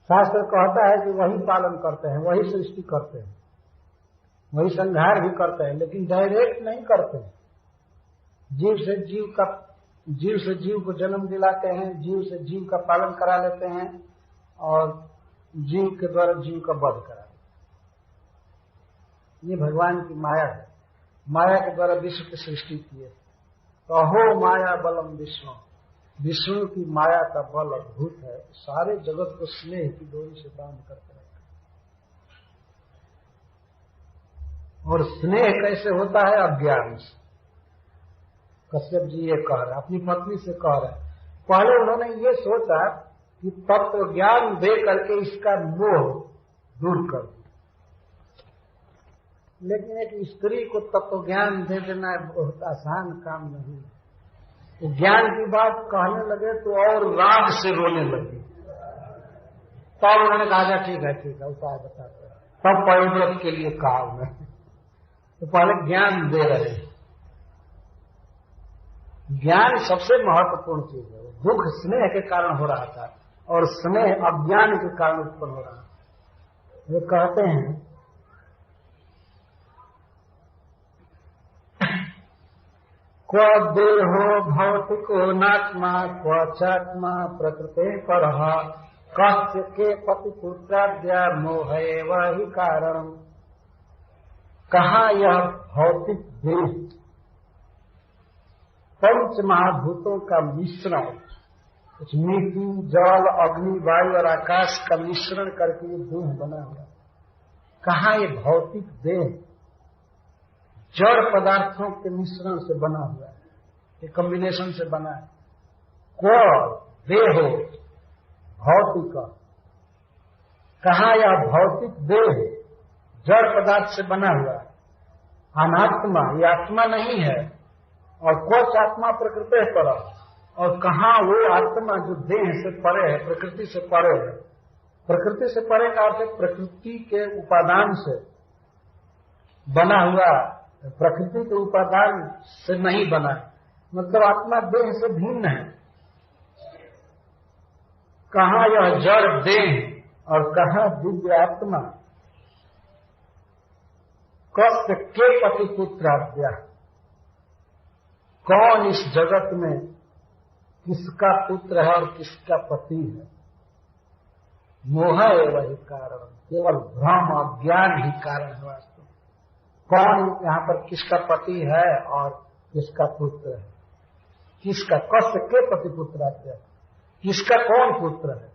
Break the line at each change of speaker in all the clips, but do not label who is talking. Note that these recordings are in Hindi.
शास्त्र कहता है कि वही पालन करते हैं, वही सृष्टि करते हैं, वही संहार भी करते हैं, लेकिन डायरेक्ट नहीं करते हैं। जीव से जीव को जन्म दिलाते हैं, जीव से जीव का पालन करा लेते हैं और जीव के द्वारा जीव का वध करा लेते हैं। ये भगवान की माया है। माया के द्वारा विश्व की सृष्टि की है। तो अहो माया बलम विष्णु, विष्णु की माया का बल अद्भुत है। सारे जगत को स्नेह की डोरी से बांध करके रखा। और स्नेह कैसे होता है? अज्ञान से। कश्यप जी ये कह रहे हैं, अपनी पत्नी से कह रहे हैं। पहले उन्होंने ये सोचा कि तत्व ज्ञान दे करके इसका मोह दूर कर दे, लेकिन एक स्त्री को तत्व ज्ञान दे देना बहुत आसान काम नहीं। तो ज्ञान की बात कहने लगे तो और राग से रोने लगी। तब उन्होंने कहा ठीक है उपाय बताते हैं। तब पविव्रत के लिए कहा उन्होंने। तो पहले ज्ञान दे रहे हैं। ज्ञान सबसे महत्वपूर्ण चीज है। दुख स्नेह के कारण हो रहा था और स्नेह अज्ञान के कारण उत्पन्न हो रहा है। वे कहते हैं क्व देहो भौतिको नात्मा क्व चात्मा प्रकृते परः कस्य के पतिपुत्राद्या मोह एव हि कारणम्। कहाँ यह भौतिक देह पंच महाभूतों का मिश्रण, कुछ मिट्टी जल अग्नि वायु और आकाश का मिश्रण करके ये देह बना हुआ। कहाँ ये भौतिक देह जड़ पदार्थों के मिश्रण से बना हुआ है, ये कॉम्बिनेशन से बना है। क्व देहो भौतिक, कहाँ यह भौतिक देह जड़ पदार्थ से बना हुआ है। अनात्मा, ये आत्मा नहीं है। और कोच आत्मा प्रकृति पर, और कहाँ वो आत्मा जो देह से परे है, प्रकृति से परे है। प्रकृति से परे का अर्थ प्रकृति के उपादान से बना हुआ, प्रकृति के उपादान से नहीं बना है, मतलब आत्मा देह से भिन्न है। कहाँ यह जड़ देह और कहाँ दिव्य आत्मा। कस्य के पति पुत्राद्या, कौन इस जगत में किसका पुत्र है और किसका पति है। मोह एव हि कारण, केवल भ्रम अज्ञान ही कारण है वास्तव। कौन यहाँ पर किसका पति है और किसका पुत्र है, किसका कस्य के पति पुत्राद्या, किसका कौन पुत्र है,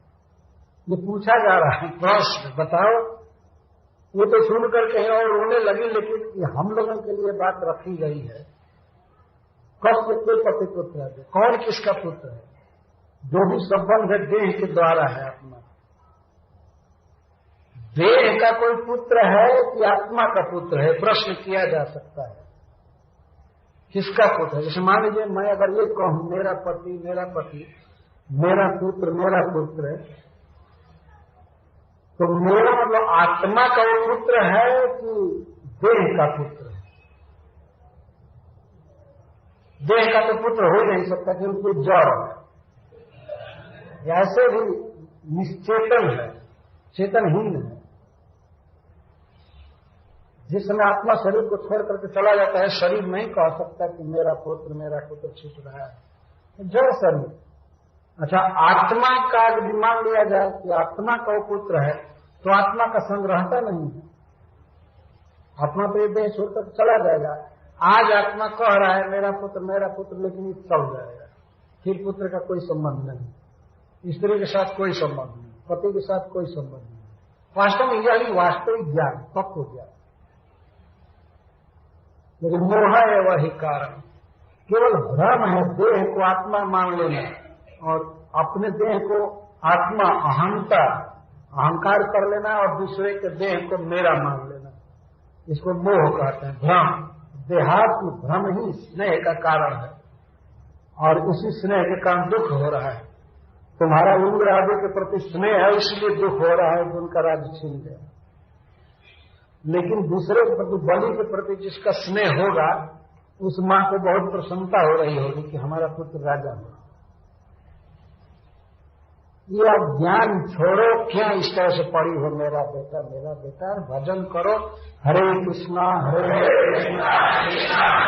ये पूछा जा रहा है प्रश्न। बताओ। वो तो सुनकर कहीं और रोने लगी, लेकिन हम लोगों के लिए बात रखी गई है। कस्य के पति पुत्र है, कौन किसका पुत्र है। जो भी संबंध है देह के द्वारा है अपना। देह का कोई पुत्र है कि आत्मा का पुत्र है, प्रश्न किया जा सकता है। किसका पुत्र है? जैसे मान लीजिए मैं अगर ये कहूं मेरा पति मेरा पुत्र है, तो मेरा मतलब आत्मा का वो पुत्र है कि देह का पुत्र है। देह का तो पुत्र हो नहीं सकता क्योंकि जड़ है, ऐसे भी निश्चेतन है, चेतनहीन है। जिस समय आत्मा शरीर को छोड़ करके चला जाता है, शरीर नहीं कह सकता कि मेरा पुत्र छूट रहा है, जड़ शरीर। अच्छा, आत्मा का यदि मान लिया जाए कि आत्मा का वो पुत्र है, तो आत्मा का संग रहता नहीं है। आत्मा तो ये देह छोड़कर चला जाएगा। आज आत्मा कह रहा है मेरा पुत्र, लेकिन ये चल जाएगा। फिर पुत्र का कोई संबंध नहीं, स्त्री के साथ कोई संबंध नहीं, पति के साथ कोई संबंध नहीं। वास्तव में यही वास्तविक ज्ञान, तत्व ज्ञान। लेकिन मोह है वही कारण, केवल भ्रम है देह को आत्मा मान लेना और अपने देह को आत्मा अहंकार कर लेना और दूसरे के देह को मेरा मान लेना, इसको मोह कहते हैं। भ्रम, देहात्म भ्रम ही स्नेह का कारण है और उसी स्नेह के कारण दुख हो रहा है। तुम्हारा इंद्र आदि के प्रति स्नेह है, इसलिए दुख हो रहा है कि उनका राज्य छीन गया। लेकिन दूसरे के प्रति, बलि के प्रति जिसका स्नेह होगा, उस मां को बहुत प्रसन्नता हो रही होगी कि हमारा पुत्र राजा हो। ये अज्ञान छोड़ो, क्या इस तरह से पड़ी हो मेरा बेटा, भजन करो। हरे कृष्णा हरे कृष्णा